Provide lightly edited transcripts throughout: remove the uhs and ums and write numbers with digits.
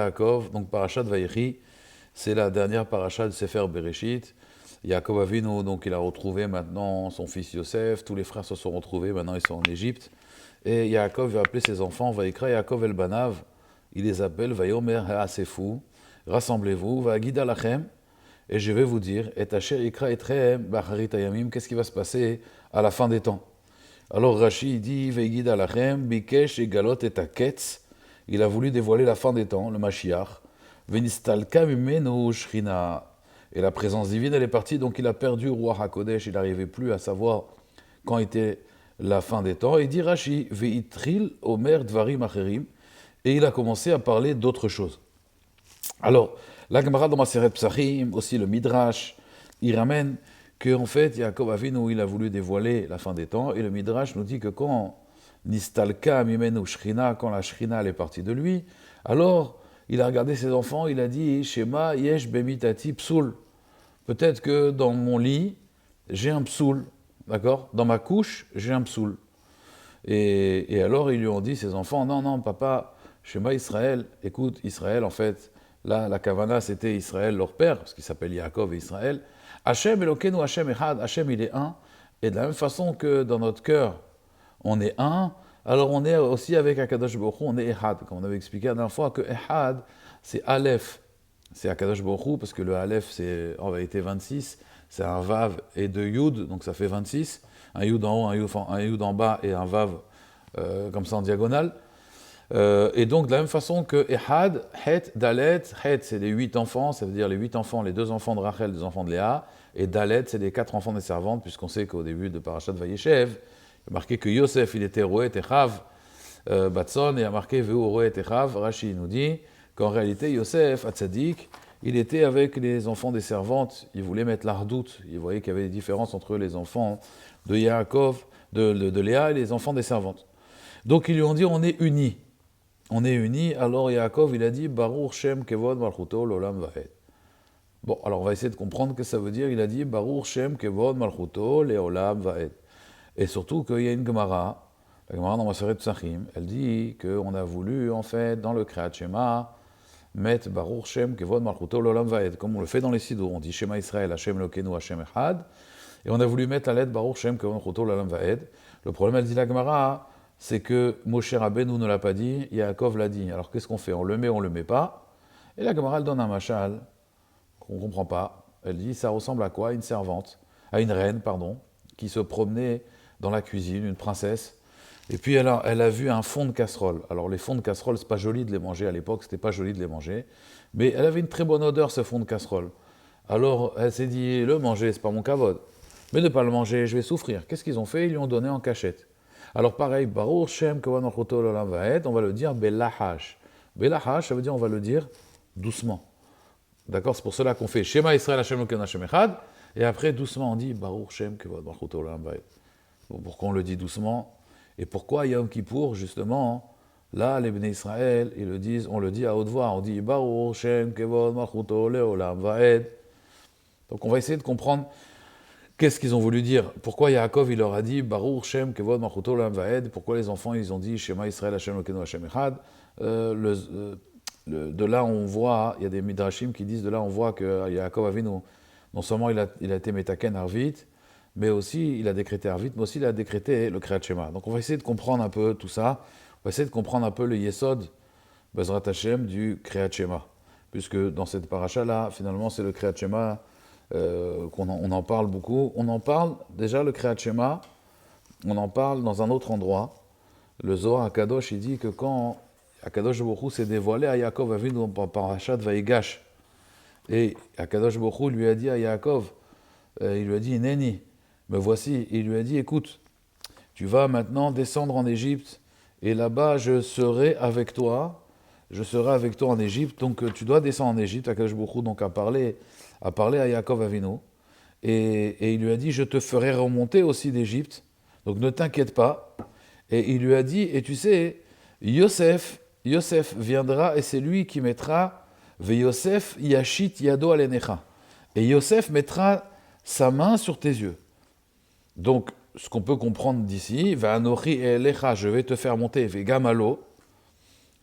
Yaakov, donc parashat Vayechi, c'est la dernière paracha de Sefer Bereshit. Yaakov Avinu, donc il a retrouvé maintenant son fils Yosef, tous les frères se sont retrouvés, maintenant ils sont en Égypte. Et Yaakov va appeler ses enfants, Vayikra Yaakov el Banav, il les appelle, Vayomer Ha'asefu, rassemblez-vous, Va'agida lachem, et je vais vous dire, et Asher Ikra Etrehem Bacharit Ayamim, qu'est-ce qui va se passer à la fin des temps. Alors Rashi dit, Ve'gida lachem, Bikesh et Galot et Aketz, il a voulu dévoiler la fin des temps, le Mashiach, Venistalka Mimenu Shrina, et la présence divine, elle est partie, donc il a perdu Ruach HaKodesh, il n'arrivait plus à savoir quand était la fin des temps. Et il dit Rashi, Veitril Omer Dvarim Acherim, et il a commencé à parler d'autres choses. Alors, la Gemara dans Maseret Psachim, aussi le Midrash, il ramène qu'en fait, Yaakov Avinu, il a voulu dévoiler la fin des temps, et le Midrash nous dit que quand Nistalka Mimenu Shrina, quand la Shrina elle est partie de lui, alors il a regardé ses enfants, il a dit Shema Yesh Bemitati Psoul. Peut-être que dans mon lit, j'ai un psoul, d'accord? Dans ma couche, j'ai un psoul. Et alors, ils lui ont dit, ses enfants, non, papa, Shema Israël, écoute, Israël, en fait, là, la Kavana, c'était Israël, leur père, parce qu'il s'appelle Yaakov et Israël. Hachem Elokeinu, Hachem Echad, Hachem, il est un. Et de la même façon que dans notre cœur, on est un, alors on est aussi avec Akadosh Baruch Hu, on est Echad. Comme on avait expliqué la dernière fois que Echad, c'est Aleph. C'est Akadosh Baruch Hu, parce que le Aleph, c'est en vérité 26, c'est un Vav et deux Yud, donc ça fait 26. Un Yud en haut, un Yud en bas et un Vav comme ça en diagonale. Et donc de la même façon que Ehad, Het, Dalet, Het, c'est les 8 enfants, ça veut dire les 8 enfants, les 2 enfants de Rachel, 2 enfants de Léa, et Dalet, c'est les 4 enfants des servantes, puisqu'on sait qu'au début de Parashat Vayeshev, il y a marqué que Yosef, il était Roé Techav, Batson, et il y a marqué Veu Roé Techav. Rashi nous dit qu'en réalité, Yosef, Hatzadik, il était avec les enfants des servantes, il voulait mettre l'ardoute, il voyait qu'il y avait des différences entre les enfants de Yaakov, de Léa et les enfants des servantes. Donc ils lui ont dit, on est unis. On est unis, alors Yaakov, il a dit, Baruch Shem Kevod Malchuto L'Olam Vaed. Bon, alors on va essayer de comprendre ce que ça veut dire, il a dit, Baruch Shem Kevod Malchuto L'Olam Vaed. Et surtout qu'il y a une Gemara, la Gemara dans Maseret Psachim, elle dit qu'on a voulu, en fait, dans le Kriyat Shema, mettre Baruch Shem Kevod Malchuto L'Olam Vaed, comme on le fait dans les Sidour, on dit Shema Israël, Hashem Elokeinu, Hashem Echad, et on a voulu mettre la lettre Baruch Shem Kevod Malchuto L'Olam Vaed. Le problème, elle dit la Gemara, c'est que Moshe Rabbeinu ne l'a pas dit, Yaakov l'a dit. Alors qu'est-ce qu'on fait? On le met pas? Et la Gemara, elle donne un machal qu'on ne comprend pas. Elle dit, ça ressemble à quoi? À une reine, qui se promenait dans la cuisine, une princesse, et puis elle a vu un fond de casserole. Alors les fonds de casserole, c'est pas joli de les manger à l'époque, c'était pas joli de les manger, mais elle avait une très bonne odeur, ce fond de casserole. Alors elle s'est dit, le manger, c'est pas mon kavod, mais de pas le manger, je vais souffrir. Qu'est-ce qu'ils ont fait? Ils lui ont donné en cachette. Alors pareil, Baruch Shem Kevod Malchuto L'Olam Vaed, on va le dire Belahash. Belahash, ça veut dire on va le dire doucement. D'accord? C'est pour cela qu'on fait Shema Israël Hashem Elokeinu Hashem Echad, et après doucement on dit Baruch Shem Kevod Malchuto L'Olam Vaed. Bon, pourquoi on le dit doucement? Et pourquoi Yom Kippour, justement, là, les Bnei Israël, on le dit à haute voix, on dit Baruch Shem Kevod Malchuto L'Olam Vaed. Donc on va essayer de comprendre qu'est-ce qu'ils ont voulu dire. Pourquoi Yaakov, il leur a dit Baruch Shem Kevod Malchuto L'Olam Vaed. Pourquoi les enfants, ils ont dit Shema Israël Hashem Elokeinu Hashem Echad. De là, on voit, il y a des midrashim qui disent, de là, on voit que Yaakov Avinu, non seulement il a été Metaken Arvit, mais aussi, il a décrété Arvit, mais aussi il a décrété le Kriyat Shema. Donc on va essayer de comprendre un peu tout ça, on va essayer de comprendre un peu le Yesod, Bezrat Hashem, du Kriyat Shema. Puisque dans cette paracha-là, finalement, c'est le Kriyat Shema on en parle beaucoup. On en parle, déjà le Kriyat Shema, on en parle dans un autre endroit. Le Zohar HaKadosh, il dit que quand HaKadosh Baruch Hu s'est dévoilé à Yaakov Avinu par parachat Vayigash, et HaKadosh Baruch Hu lui a dit à Yaakov, il lui a dit, Neni, me voici, il lui a dit, écoute, tu vas maintenant descendre en Égypte, et là-bas je serai avec toi en Égypte, donc tu dois descendre en Égypte. HaKadosh Baruch Hu donc a parlé à Yaakov Avinu, et il lui a dit, je te ferai remonter aussi d'Égypte, donc ne t'inquiète pas. Et il lui a dit, et tu sais, Yosef viendra, et c'est lui qui mettra, Ve Yosef yashit yado alenecha, et Yosef mettra sa main sur tes yeux. Donc, ce qu'on peut comprendre d'ici, Va'anochi elecha, je vais te faire monter, Ve gamalo,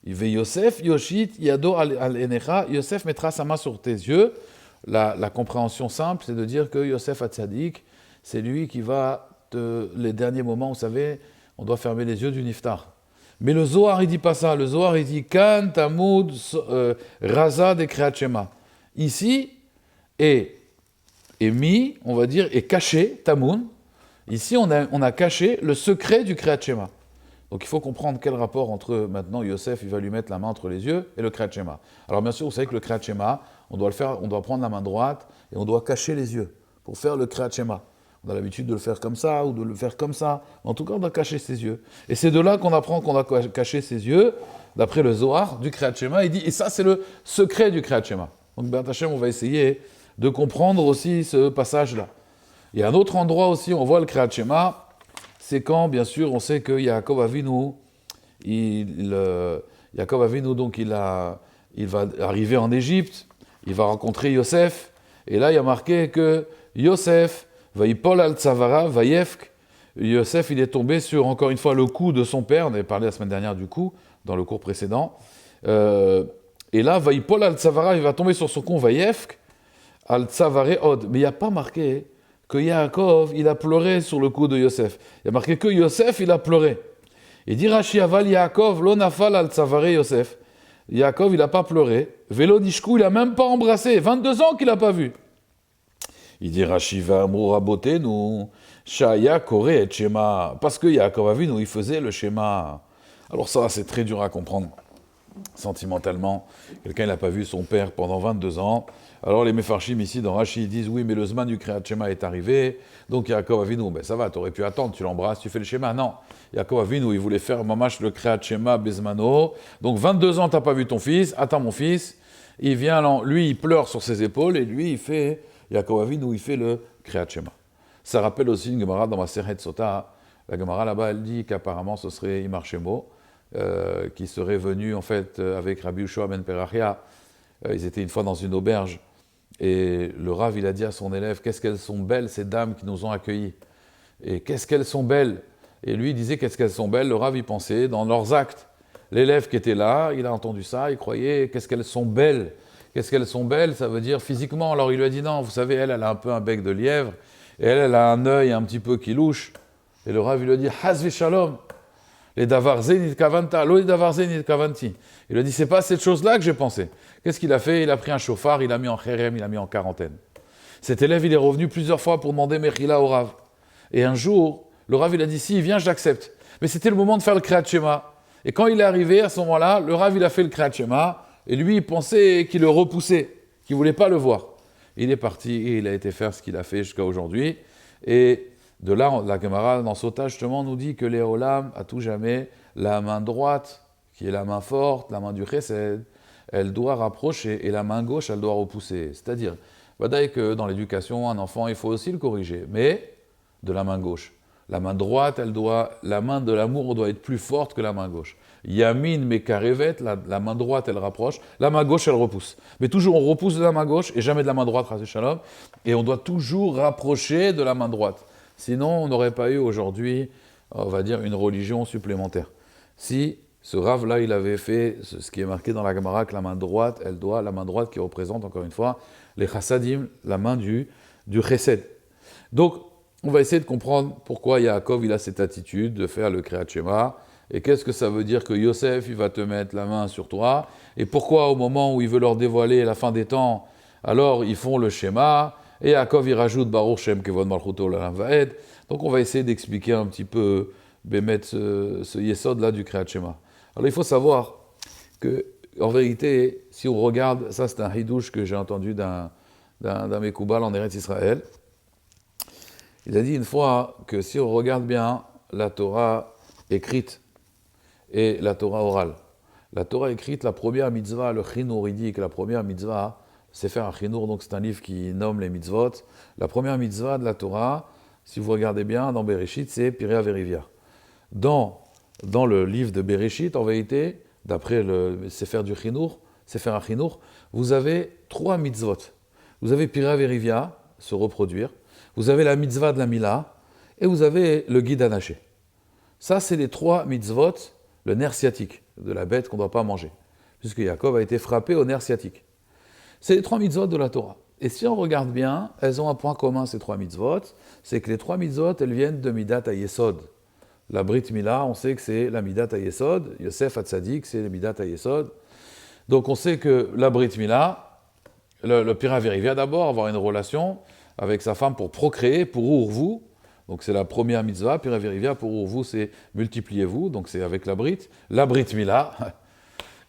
Il veut Yosef, Yoshit, Yado al-Enecha, Yosef mettra sa main sur tes yeux. La compréhension simple, c'est de dire que Yosef Hatzadik, c'est lui qui va, les derniers moments, vous savez, on doit fermer les yeux du Niftar. Mais le Zohar, il dit pas ça. Le Zohar, il dit Kan, Tamud, Raza de Kriyat Shema. Ici, est mis, on va dire, est caché, Tamoun. Ici, on a caché le secret du Kriyat Shema. Donc il faut comprendre quel rapport entre, maintenant, Yosef, il va lui mettre la main entre les yeux, et le Kriyat Shema. Alors bien sûr, vous savez que le Kriyat Shema, on doit prendre la main droite, et on doit cacher les yeux, pour faire le Kriyat Shema. On a l'habitude de le faire comme ça, ou de le faire comme ça. En tout cas, on doit cacher ses yeux. Et c'est de là qu'on apprend qu'on doit cacher ses yeux, d'après le Zohar, du Kriyat Shema. Il dit, et ça, c'est le secret du Kriyat Shema. Donc, B'ezrat Hashem, on va essayer de comprendre aussi ce passage-là. Il y a un autre endroit aussi, on voit le Kriyat Shema, c'est quand, bien sûr, on sait que Yaakov Avinu, donc il va arriver en Égypte, il va rencontrer Yosef, et là, il y a marqué que Yosef, Vaïpol al-Tzavara, Vaïefk, Yosef, il est tombé sur, encore une fois, le cou de son père, on avait parlé la semaine dernière du cou, dans le cours précédent, et là, Vaïpol al-Tzavara, il va tomber sur son cou, Vaïefk, al-Tzavare od, mais il n'y a pas marqué que Yaakov, il a pleuré sur le cou de Yosef. Il y a marqué que Yosef, il a pleuré. Il dit Rashi aval Yaakov, lo nafal al-Tzavare Yosef. Yaakov, il n'a pas pleuré. Velo nishku, il n'a même pas embrassé. 22 ans qu'il n'a pas vu. Il dit Rashi va nous Shaya kore et Shema. Parce que Yaakov a vu, nous, il faisait le schéma. Alors ça, c'est très dur à comprendre. Sentimentalement, quelqu'un n'a pas vu son père pendant 22 ans. Alors les Mefarshim ici dans Rashi disent oui, mais le Zman du Kriyat Shema est arrivé, donc Yaakov Avinu, ben ça va, t'aurais pu attendre, tu l'embrasses, tu fais le schéma. Non, Yaakov Avinu, il voulait faire mamash le Kriyat Shema Bezmano, donc 22 ans t'as pas vu ton fils, attends mon fils, il vient, lui il pleure sur ses épaules, et lui Yaakov Avinu, il fait le Kriyat Shema. Ça rappelle aussi une Gemara dans ma Masechet Sota, la Gemara là-bas elle dit qu'apparemment ce serait Imar Shemo, qui serait venu en fait avec Rabbi Yoshua ben Perachia. Ils étaient une fois dans une auberge et le Rav il a dit à son élève qu'est-ce qu'elles sont belles ces dames qui nous ont accueillis, et qu'est-ce qu'elles sont belles, et lui il disait qu'est-ce qu'elles sont belles, le Rav il pensait dans leurs actes. L'élève qui était là, il a entendu ça, il croyait qu'est-ce qu'elles sont belles, ça veut dire physiquement. Alors il lui a dit non, vous savez, elle a un peu un bec de lièvre et elle a un œil un petit peu qui louche, et le Rav il lui a dit Hazvi Shalom, les davar zenit kavanta, lo les davar zenit kavanti. Il a dit, c'est pas cette chose-là que j'ai pensé. Qu'est-ce qu'il a fait? Il a pris un chauffard, il l'a mis en kherem, il l'a mis en quarantaine. Cet élève, il est revenu plusieurs fois pour demander Mechila au Rav. Et un jour, le Rav, il a dit, si, il vient, j'accepte. Mais c'était le moment de faire le Kriyat Shema. Et quand il est arrivé, à ce moment-là, le Rav, il a fait le Kriyat Shema, et lui, il pensait qu'il le repoussait, qu'il voulait pas le voir. Il est parti, et il a été faire ce qu'il a fait jusqu'à aujourd'hui. Et de là, la Gemara, dans Sota, justement, nous dit que les Olam, à tout jamais, la main droite, qui est la main forte, la main du Chesed, elle doit rapprocher, et la main gauche, elle doit repousser. C'est-à-dire, badaï que dans l'éducation, un enfant, il faut aussi le corriger, mais de la main gauche. La main droite, la main de l'amour doit être plus forte que la main gauche. Yamin mekarevet, la main droite, elle rapproche, la main gauche, elle repousse. Mais toujours, on repousse de la main gauche, et jamais de la main droite, Chassid Shalom, et on doit toujours rapprocher de la main droite. Sinon, on n'aurait pas eu aujourd'hui, on va dire, une religion supplémentaire. Si ce Rav-là, il avait fait ce qui est marqué dans la Gemara, que la main droite, la main droite qui représente, encore une fois, les chassadim, la main du chesed. Donc, on va essayer de comprendre pourquoi Yaakov, il a cette attitude de faire le Kriyat Shema, et qu'est-ce que ça veut dire que Yosef, il va te mettre la main sur toi, et pourquoi au moment où il veut leur dévoiler la fin des temps, alors ils font le schéma, et Yaakov, il rajoute Baruch Shem Kevod Malchuto L'Olam Vaed. Donc on va essayer d'expliquer un petit peu, mettre ce yesod-là du Kriyat Shema. Alors il faut savoir que, en vérité, si on regarde, ça c'est un hidouche que j'ai entendu d'un Mekoubal en Eretz Israël. Il a dit une fois que si on regarde bien la Torah écrite et la Torah orale, la Torah écrite, la première mitzvah, le Chinour, il dit que la première mitzvah, c'est faire un Chinour, donc c'est un livre qui nomme les mitzvot. La première mitzvah de la Torah, si vous regardez bien, dans Bereshit, c'est Pirea Verivia. Dans le livre de Bereshit, en vérité, d'après le Sefer du Chinour, Sefer HaChinour, vous avez 3 mitzvot. Vous avez Pirea Verivia, se reproduire, vous avez la mitzvah de la Mila, et vous avez le guide anaché. Ça, c'est les 3 mitzvot le nerf sciatique de la bête qu'on ne doit pas manger, puisque Yaakov a été frappé au nerf sciatique. C'est les 3 mitzvot de la Torah. Et si on regarde bien, elles ont un point commun, ces 3 mitzvot, c'est que les 3 mitzvot, elles viennent de Midat HaYesod. La Brit Mila, on sait que c'est la Midat HaYesod, Yosef HaTzadik, c'est la Midat HaYesod. Donc on sait que la Brit Mila, le Piraver, il vient d'abord avoir une relation avec sa femme pour procréer, pour Urvu. Donc c'est la première mitzvah, Piraver, il vient pour Urvu, c'est multipliez-vous, donc c'est avec la Brit Mila.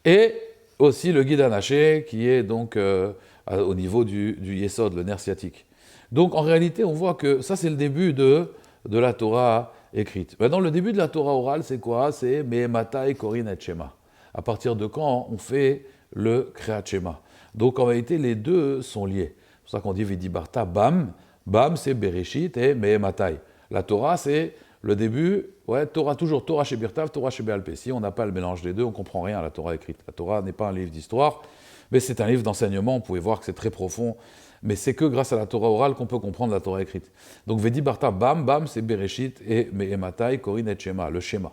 Et aussi le Guide Anaché, qui est donc au niveau du Yesod, le nerf sciatique. Donc en réalité, on voit que ça c'est le début de la Torah écrite. Maintenant, le début de la Torah orale, c'est quoi? C'est Me'ematai Korin et Shema. À partir de quand on fait le Kriyat Shema. Donc en réalité, les deux sont liés. C'est pour ça qu'on dit Vidibarta Bam. Bam, c'est Bereshit et Me'ematai. La Torah, c'est le début, Torah toujours, Torah chez Birtav, Torah chez Béalpé. Si on n'a pas le mélange des deux, on ne comprend rien à la Torah écrite. La Torah n'est pas un livre d'histoire, mais c'est un livre d'enseignement. On pouvait voir que c'est très profond, mais c'est que grâce à la Torah orale qu'on peut comprendre la Torah écrite. Donc Vedi Barta Bam, Bam, c'est Bereshit et Me'ematai, Korin et Shema, le schéma.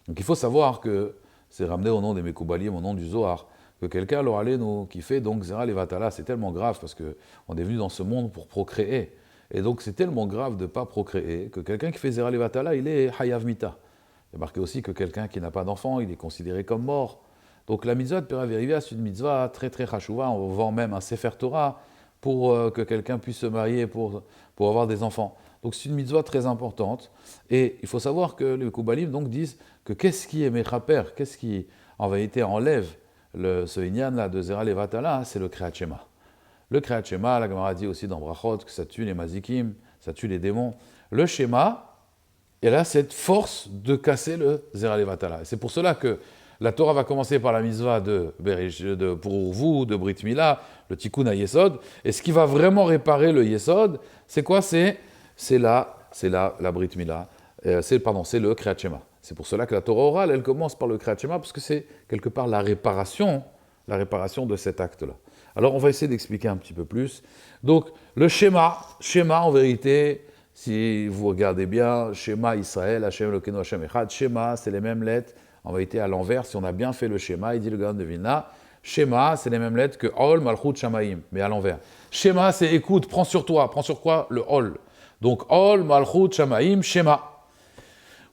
Donc il faut savoir que c'est ramené au nom des Mekoubalim, au nom du Zohar, que quelqu'un leur allait nous kiffer, donc Zera Levatala, c'est tellement grave parce qu'on est venu dans ce monde pour procréer. Et donc c'est tellement grave de ne pas procréer que quelqu'un qui fait Zera Levatala, il est Hayav Mita. Il est marqué aussi que quelqu'un qui n'a pas d'enfant, il est considéré comme mort. Donc la mitzvah de Peraverivia, c'est une mitzvah très très chachouva. On vend même un Sefer Torah pour que quelqu'un puisse se marier, pour avoir des enfants. Donc c'est une mitzvah très importante. Et il faut savoir que les Koubalim donc disent que qu'est-ce qui est Mechaper, qu'est-ce qui en vérité enlève ce Inyan là de Zera Levatala, c'est le Kriyat Shema. Le Kriyat Shema, la Gemara dit aussi dans Brachot que ça tue les mazikim, ça tue les démons. Le Shema, il a cette force de casser le Zera Levatala. C'est pour cela que la Torah va commencer par la mitzvah pour Urvu, de Brit Mila, le Tikkun HaYesod. Et ce qui va vraiment réparer le Yesod, c'est quoi? C'est la Brit Mila. C'est le Kriyat Shema. C'est pour cela que la Torah orale, elle commence par le Kriyat Shema, parce que c'est quelque part la réparation de cet acte-là. Alors on va essayer d'expliquer un petit peu plus. Donc le schéma en vérité, si vous regardez bien, schéma Israël, Hashem Elokeinu Hashem Echad, schéma, c'est les mêmes lettres, en vérité à l'envers, si on a bien fait le schéma, il dit le Gaon de Vilna, schéma, c'est les mêmes lettres que Ol, Malchut, Shamaim, mais à l'envers. Schéma, c'est écoute, prends sur toi, prends sur quoi? Le Ol. Donc Ol, Malchut, Shamaim, schéma.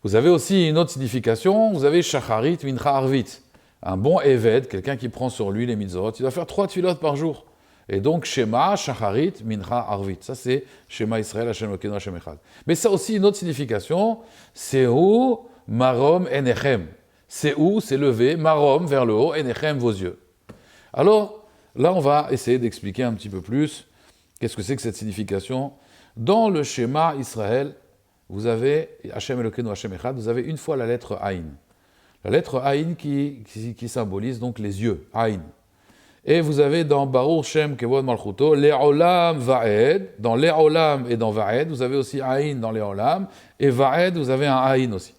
Vous avez aussi une autre signification, vous avez Shacharit, Mincha Arvit. Un bon Eved, quelqu'un qui prend sur lui les mitzvot, il doit faire 3 tfilotes par jour. Et donc, Shema, Shacharit, Mincha, Arvit. Ça, c'est Shema Israël, Hashem Elokeinu, Hashem Echad. Mais ça a aussi une autre signification, Sehu, Marom, Enechem. Sehu, c'est lever, Marom, vers le haut, Enechem, vos yeux. Alors, là, on va essayer d'expliquer un petit peu plus qu'est-ce que c'est que cette signification. Dans le Shema Israël, vous avez, Hashem Elokeinu, Hashem Echad, vous avez une fois la lettre Aïn. La lettre Aïn qui symbolise donc les yeux, Aïn. Et vous avez dans Baruch Shem Kevod Malchuto, Le'olam Va'ed, dans Le'olam et dans Va'ed, vous avez aussi Aïn dans Le'olam, et Va'ed, vous avez un Aïn aussi.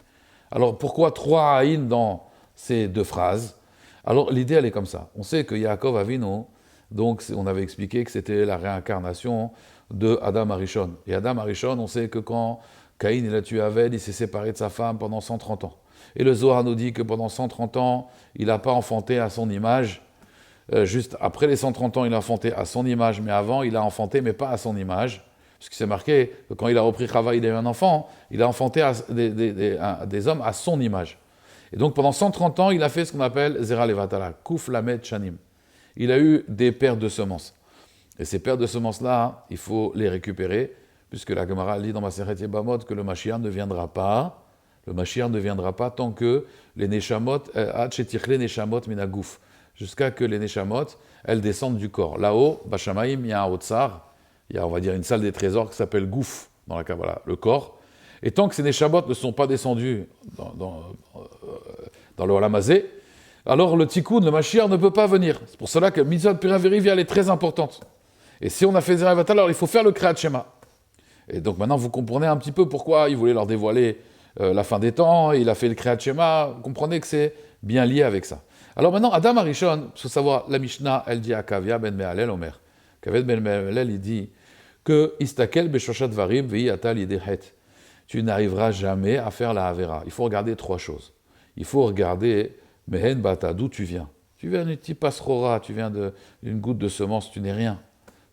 Alors pourquoi 3 Aïn dans ces 2 phrases? Alors l'idée elle est comme ça. On sait que Yaakov Avinu, donc on avait expliqué que c'était la réincarnation de Adam Arishon. Et Adam Arishon, on sait que quand Caïn il a tué Aved, il s'est séparé de sa femme pendant 130 ans. Et le Zohar nous dit que pendant 130 ans, il n'a pas enfanté à son image. Juste après les 130 ans, il a enfanté à son image, mais avant, il a enfanté, mais pas à son image. Parce qu'il s'est marqué que quand il a repris Chava, il a eu un enfant, il a enfanté des hommes à son image. Et donc pendant 130 ans, il a fait ce qu'on appelle Zera Levatala, Kuf Lamed Shanim. Il a eu des paires de semences. Et ces paires de semences-là, il faut les récupérer, puisque la Gemara dit dans Masechet Yebamot que le Mashiach ne viendra pas. Le Mashiach ne viendra pas tant que les Neshamot, Minagouf, jusqu'à que les Neshamot, elles descendent du corps. Là-haut, Bashamaim, il y a un Otsar, il y a, on va dire, une salle des trésors qui s'appelle Gouf, dans la Kabbalah, le corps. Et tant que ces Neshamot ne sont pas descendus dans le Olamazé, alors le Tikkun, le Mashiach, ne peut pas venir. C'est pour cela que Mitzvah Piraverivia, elle est très importante. Et si on a fait Zera Levatala, alors il faut faire le Kriyat Shema. Et donc maintenant, vous comprenez un petit peu pourquoi il voulait leur dévoiler la fin des temps, il a fait le Kriyat Shema, vous comprenez que c'est bien lié avec ça. Alors maintenant, Adam Arishon, il faut savoir, la Mishnah, elle dit à Kavia ben Mehalel Omer. Kavia ben Mehalel, il dit que Istakel beshoshat varim vei atal yidehet. Tu n'arriveras jamais à faire la Havera. Il faut regarder 3 choses. il faut regarder, Mehen Bata, d'où tu viens. Tu viens d'une petite pasrora, tu viens d'une goutte de semence, tu n'es rien.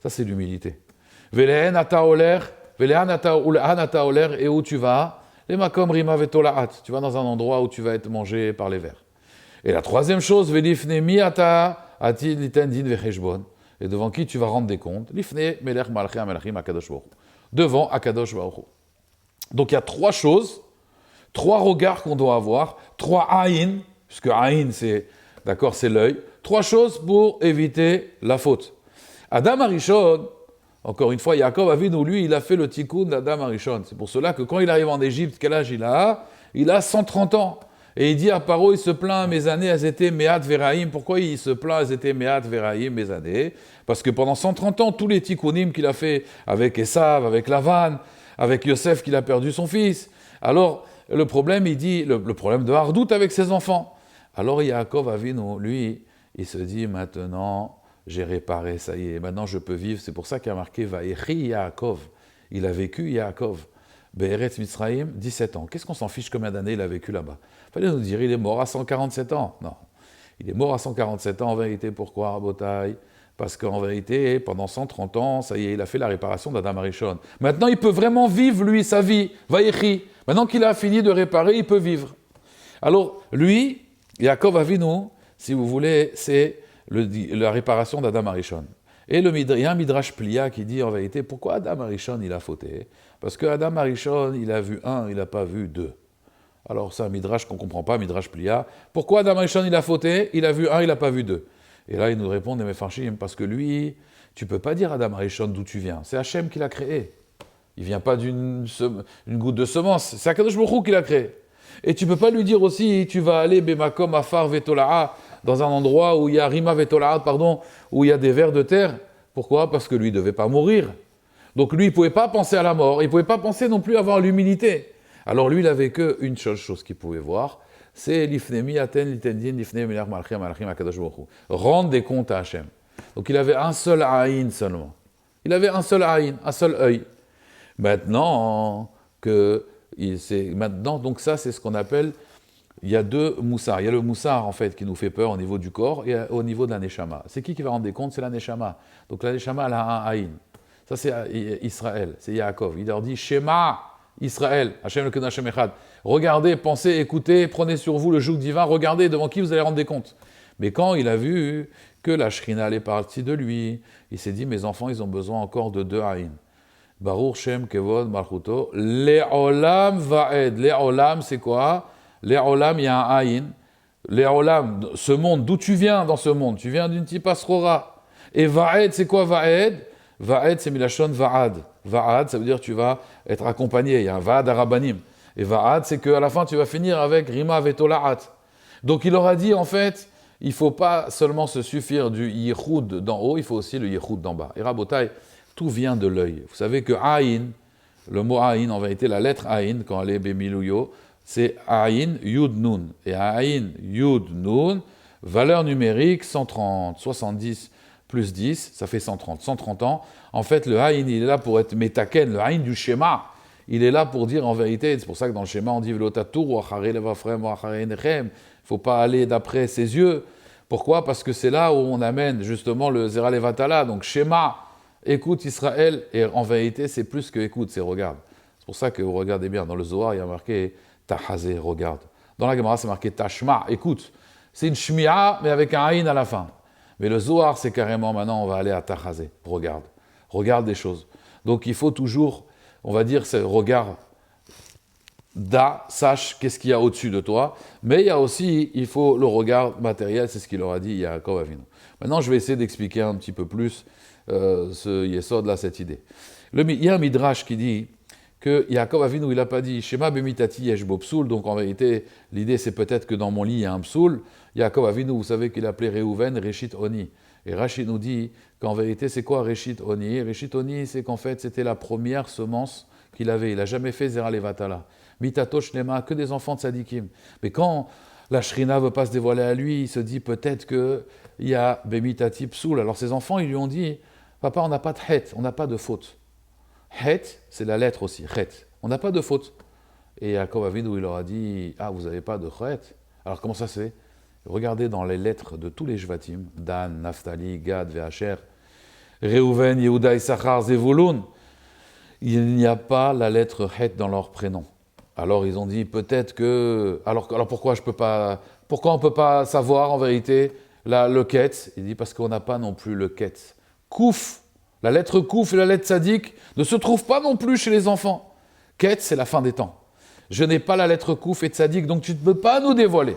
Ça, c'est l'humilité. Velehen ata oler, et où tu vas? Les makom rima vetolaat. Tu vas dans un endroit où tu vas être mangé par les vers. Et la troisième chose, velifne mi ata ati liten din vecheshbon. Et devant qui tu vas rendre des comptes? Lifne melech malchi amelachim akadosh baruch hu. Devant Akadosh baruch hu. Donc il y a trois choses, trois regards qu'on doit avoir, trois aïn, puisque aïn c'est, d'accord, c'est l'œil, trois choses pour éviter la faute. Adam Arishon, encore une fois, Yaakov Avinu, lui, il a fait le tikkun d'Adam Arishon. C'est pour cela que quand il arrive en Égypte, quel âge il a? Il a 130 ans. Et il dit à Paro, il se plaint, mes années, elles étaient Mehat Veraim. Pourquoi il se plaint, elles étaient Mehat Veraim, mes années? Parce que pendant 130 ans, tous les tikkunim qu'il a fait avec Esav, avec Lavan, avec Yosef qu'il a perdu son fils. Alors, le problème, il dit, le problème de Hardout avec ses enfants. Alors Yaakov Avinu, lui, il se dit, maintenant, j'ai réparé, ça y est, maintenant je peux vivre. C'est pour ça qu'il y a marqué Vayechi Yaakov. Il a vécu Yaakov. Be'eretz Mitzrayim, 17 ans. Qu'est-ce qu'on s'en fiche combien d'années il a vécu là-bas? Il fallait nous dire, il est mort à 147 ans. Non. Il est mort à 147 ans en vérité. Pourquoi, Rabotai? Parce qu'en vérité, pendant 130 ans, ça y est, il a fait la réparation d'Adam Arishon. Maintenant, il peut vraiment vivre, lui, sa vie. Vayechi. Maintenant qu'il a fini de réparer, il peut vivre. Alors, lui, Yaakov Avinu, si vous voulez, c'est la réparation d'Adam Arishon. Et il y a un Midrash Plia qui dit en vérité, pourquoi Adam Arishon il a fauté? Parce que Adam Arishon, il a vu un, il n'a pas vu deux. Alors c'est un Midrash qu'on ne comprend pas, Midrash Plia. Pourquoi Adam Arishon il a fauté? Il a vu un, il n'a pas vu deux. Et là il nous répond, mais Farshim, parce que lui, tu ne peux pas dire Adam Arishon d'où tu viens. C'est Hachem qui l'a créé. Il ne vient pas d'une goutte de semence. C'est Akadosh Baruch Hu qui l'a créé. Et tu ne peux pas lui dire aussi, tu vas aller Bemakom Afar Vetola'a, dans un endroit où il y a Rima Vetola'a, pardon, où il y a des vers de terre. Pourquoi? Parce que lui ne devait pas mourir. Donc lui, il ne pouvait pas penser à la mort, il ne pouvait pas penser non plus à avoir l'humilité. Alors lui, il n'avait qu'une seule chose qu'il pouvait voir, c'est l'ifnemi aten litendin l'ifne melech malchim malchim akadosh baruch hu. Rendre des comptes à Hachem. Donc il avait un seul aïn seulement. Il avait un seul aïn, un seul œil. Maintenant, donc ça, c'est ce qu'on appelle, il y a deux moussars. Il y a le moussar, en fait, qui nous fait peur au niveau du corps et au niveau de la neshama. C'est qui va rendre des comptes? C'est la neshama. Donc la neshama, elle a un aïn. Ça, c'est Israël, c'est Yaakov. Il leur dit, Shema, Israël, Hachem le Kedon Hachem Echad. Regardez, pensez, écoutez, prenez sur vous le joug divin, regardez devant qui vous allez rendre des comptes. Mais quand il a vu que la Shrina est partie de lui, il s'est dit, mes enfants, ils ont besoin encore de deux aïn. Baruch Shem Kevod Malchuto, Le'olam Va'ed. Le'olam, c'est quoi? Le'olam, il y a un aïn. Le'olam, ce monde, d'où tu viens dans ce monde? Tu viens d'une type Asrora. Et Va'ed, c'est quoi Va'ed? Va'ed, c'est Milachon Va'ad. Va'ad, ça veut dire tu vas être accompagné. Il y a un Va'ad Arabanim. Et Va'ad, c'est qu'à la fin, tu vas finir avec Rima Vetola'at. Donc il leur a dit, en fait, il ne faut pas seulement se suffire du Yichud d'en haut, il faut aussi le Yichud d'en bas. Et Rabotai, tout vient de l'œil. Vous savez que Aïn, le mot Aïn, en vérité, la lettre Aïn, quand elle est Bemilouyo, c'est Aïn Yud Nun. Et Aïn Yud Nun, valeur numérique 130, 70 plus 10, ça fait 130. 130 ans. En fait, le Aïn, il est là pour être métaken, le Aïn du schéma. Il est là pour dire en vérité, c'est pour ça que dans le schéma, on dit Velotatur, ou Achare Levafrem, ou Achare Nechem. Il ne faut pas aller d'après ses yeux. Pourquoi? Parce que c'est là où on amène justement le Zera Levatala, donc schéma. Écoute Israël, et en vérité, c'est plus que écoute, c'est regarde. C'est pour ça que vous regardez bien, dans le Zohar, il y a marqué Tahazé, regarde. Dans la Gemara, c'est marqué Tashma, écoute. C'est une Shmi'a, mais avec un Aïn à la fin. Mais le Zohar, c'est carrément, maintenant, on va aller à Tahazé, regarde. Regarde des choses. Donc il faut toujours, on va dire, ce regard sache qu'est-ce qu'il y a au-dessus de toi. Mais il y a aussi, il faut le regard matériel, c'est ce qu'il leur a dit Yaakov Avinu. Maintenant, je vais essayer d'expliquer un petit peu plus ce yesod là, cette idée. Il y a un midrash qui dit que Yaakov Avinu, il n'a pas dit Shema bemitati yesh bo psoul, donc en vérité, l'idée c'est peut-être que dans mon lit il y a un psoul. Yaakov Avinu, vous savez qu'il appelait Réhouven Réchit Oni. Et Rachid nous dit qu'en vérité, c'est quoi Réchit Oni? Réchit Oni, c'est qu'en fait, c'était la première semence qu'il avait. Il n'a jamais fait Zera Levatala. Mitato Shnema, que des enfants de Sadikim. Mais quand la Shrina ne veut pas se dévoiler à lui, il se dit peut-être qu'il y a Bemitati Psoul. Alors ses enfants, ils lui ont dit Papa, on n'a pas de het, on n'a pas de faute. Het, c'est la lettre aussi, het. On n'a pas de faute. Et Yaakov Avinu, il leur a dit Ah, vous n'avez pas de het? Alors comment ça se fait? Regardez dans les lettres de tous les Shvatim, Dan, Naphtali, Gad, Ve'asher, Reuven, Yehuda, Issachar, Zevulun, il n'y a pas la lettre Het dans leur prénom. Alors ils ont dit peut-être que... Alors pourquoi on ne peut pas savoir en vérité le Ketz? Il dit parce qu'on n'a pas non plus le Ketz. Kouf, la lettre Kouf et la lettre Tzadik ne se trouvent pas non plus chez les enfants. Ketz, c'est la fin des temps. Je n'ai pas la lettre Kouf et Tzadik, donc tu ne peux pas nous dévoiler.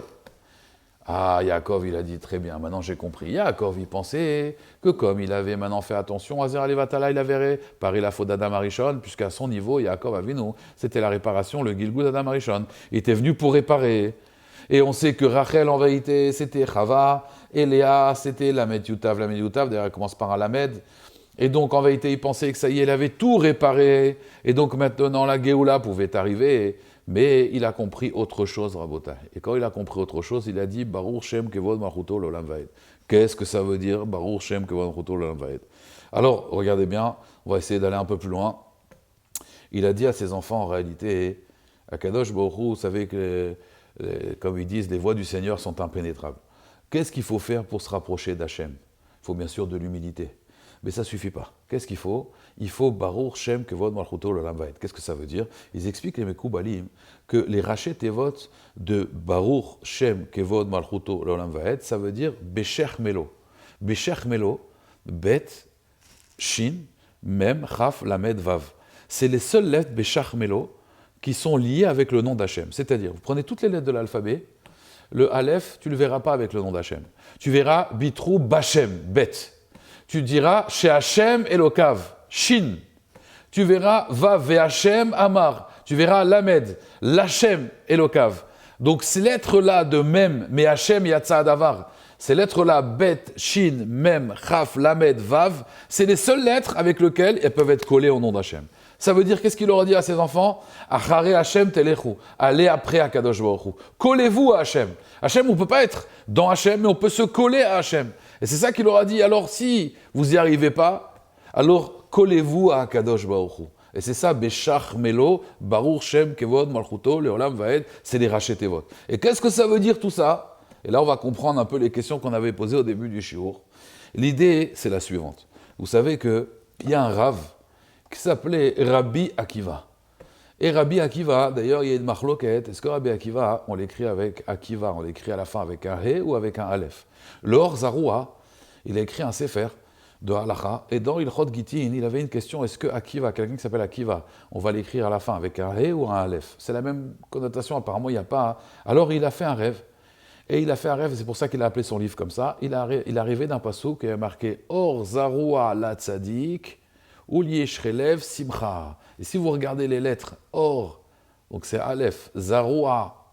Ah, Yaakov, il a dit très bien, maintenant j'ai compris. Yaakov, il pensait que comme il avait maintenant fait attention à Zera Levatala, il avait réparé la faute d'Adam Arishon, puisqu'à son niveau, Yaakov Avinu, c'était la réparation, le Gilgul d'Adam Arishon. Il était venu pour réparer. Et on sait que Rachel, en vérité, c'était Chava, et Léa, c'était Lamed Yutav. Lamed Yutav, d'ailleurs, elle commence par un Lamed. Et donc, en vérité, il pensait que ça y est, il avait tout réparé. Et donc, maintenant, la Géoula pouvait arriver. Mais il a compris autre chose, Rabotai. Et quand il a compris autre chose, il a dit Baruch Shem Kevod Malchuto L'Olam Vaed. Qu'est-ce que ça veut dire Baruch Shem Kevod Malchuto L'Olam Vaed? Alors, regardez bien, on va essayer d'aller un peu plus loin. Il a dit à ses enfants, en réalité, à Kadosh Baruch Hu, vous savez que, comme ils disent, les voies du Seigneur sont impénétrables. Qu'est-ce qu'il faut faire pour se rapprocher d'Hachem? Il faut bien sûr de l'humilité. Mais ça ne suffit pas. Qu'est-ce qu'il faut? Il faut Baruch Shem Kevod Malchuto L'Olam Vaed. Qu'est-ce que ça veut dire? Ils expliquent les Mekoubalim que les rachets Tevot de Baruch Shem Kevod Malchuto L'Olam Vaed, ça veut dire Becher Melo. Becher Melo, Bet, Shin, Mem, Chaf, Lamed, Vav. C'est les seules lettres Becher Melo qui sont liées avec le nom d'Hachem. C'est-à-dire, vous prenez toutes les lettres de l'alphabet, le Aleph, tu ne le verras pas avec le nom d'Hachem. Tu verras Bitrou Bachem, Bet. Tu diras chez Hachem Elokav, Shin. Tu verras Vav ve Hachem Amar. Tu verras Lamed, Lachem Elokav. Donc ces lettres-là de Mem, mais Hachem Yatsa Davar, ces lettres-là, Bet, Shin, Mem, Chaf, Lamed, Vav, c'est les seules lettres avec lesquelles elles peuvent être collées au nom d'Hachem. Ça veut dire, qu'est-ce qu'il aura dit à ses enfants? Achare Hachem Telechu, allez après Akadosh Baruch Hu. Collez-vous à Hachem. Hachem, on ne peut pas être dans Hachem, mais on peut se coller à Hachem. Et c'est ça qu'il aura dit. Alors si vous n'y arrivez pas, alors collez-vous à Akadosh Baruch Hu. Et c'est ça, Beshach Melo, Baruch Shem Kevod Malchuto, Leolam Vaed, c'est les rachets Tevot. Et qu'est-ce que ça veut dire tout ça? Et là, on va comprendre un peu les questions qu'on avait posées au début du shiur. L'idée, c'est la suivante. Vous savez qu'il y a un Rav qui s'appelait Rabbi Akiva. Et Rabbi Akiva, d'ailleurs, il y a une marloquette. Est-ce que Rabbi Akiva, on l'écrit avec Akiva, on l'écrit à la fin avec un He ou avec un Aleph? L'Or Zaroua, il a écrit un sefer de Halacha, et dans Ilchot Gitin, il avait une question, est-ce que Akiva, quelqu'un qui s'appelle Akiva, on va l'écrire à la fin avec un He ou un Aleph? C'est la même connotation, apparemment, il n'y a pas. Alors il a fait un rêve. Et il a fait un rêve, et c'est pour ça qu'il a appelé son livre comme ça. Il est arrivé d'un passouk qui est marqué Or Zaroua la Tzadik, ou Lieshrelev Simcha. Et si vous regardez les lettres Or, donc c'est Aleph, Zaroua,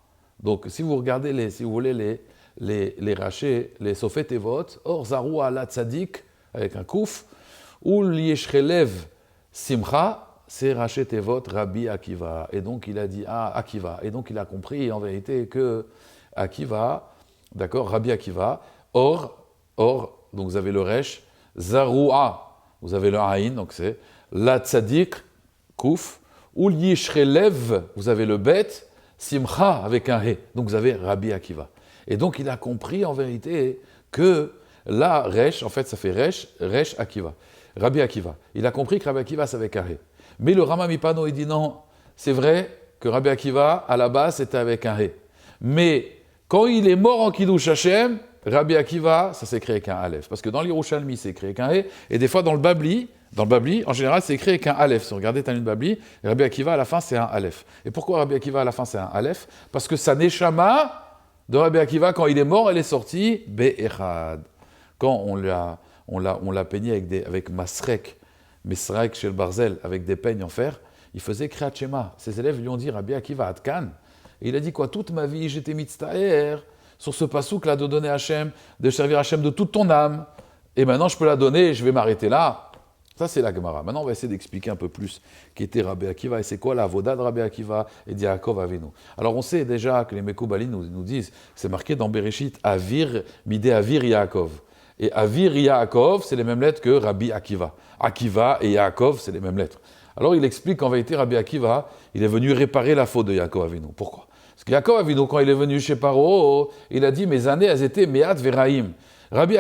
donc si vous regardez si vous voulez les rachets, les Sofet Tevot, Or Zaroua la Tzadik, avec un kouf, ou Lieshrelev Simcha, c'est rachet Tevot Rabbi Akiva. Et donc il a dit Akiva. Et donc il a compris en vérité que Akiva, d'accord, Rabbi Akiva, Or, donc vous avez le Resh, Zaroua, vous avez le Aïn, donc c'est la Tzadik, Kouf, ou Yishrelev, vous avez le Bet, Simcha avec un He, donc vous avez Rabbi Akiva. Et donc il a compris en vérité que là, Resh, en fait ça fait Resh Akiva, Rabbi Akiva. Il a compris que Rabbi Akiva c'est avec un He. Mais le Rama Mipano, il dit non, c'est vrai que Rabbi Akiva, à la base, c'était avec un He. Mais quand il est mort en Kiddush Hashem, Rabbi Akiva, ça s'écrit avec un Aleph. Parce que dans l'Yerushalmi, c'est écrit avec un He, et des fois dans le Babli, en général, c'est écrit avec un Aleph. Si vous regardez Talmud Babli, Rabbi Akiva, à la fin, c'est un Aleph. Et pourquoi Rabbi Akiva, à la fin, c'est un Aleph? Parce que sa Neshama de Rabbi Akiva, quand il est mort, elle est sortie Be'echad. Quand on l'a peigné avec Masrek, Mesrek chez le Barzel, avec des peignes en fer, il faisait Kriyat Shema. Ses élèves lui ont dit, Rabbi Akiva, Adkan. Et il a dit quoi? Toute ma vie, j'étais mitztaher sur ce pasouk là de donner Hachem, de servir Hachem de toute ton âme. Et maintenant, je peux la donner et je vais m'arrêter là. Ça, c'est la Gemara. Maintenant, on va essayer d'expliquer un peu plus qui était Rabbi Akiva et c'est quoi la avoda de Rabbi Akiva et d'Yaakov Avinu. Alors, on sait déjà que les Mekoubalim nous disent, c'est marqué dans Bereshit, Avir, Midé Avir Yaakov. Et Avir Yaakov, c'est les mêmes lettres que Rabbi Akiva. Akiva et Yaakov, c'est les mêmes lettres. Alors, il explique qu'en vérité, Rabbi Akiva, il est venu réparer la faute de Yaakov Avinu. Pourquoi? Parce que Yaakov Avinu, quand il est venu chez Paro, il a dit, mes années, elles étaient Me'at Veraim. Rabbi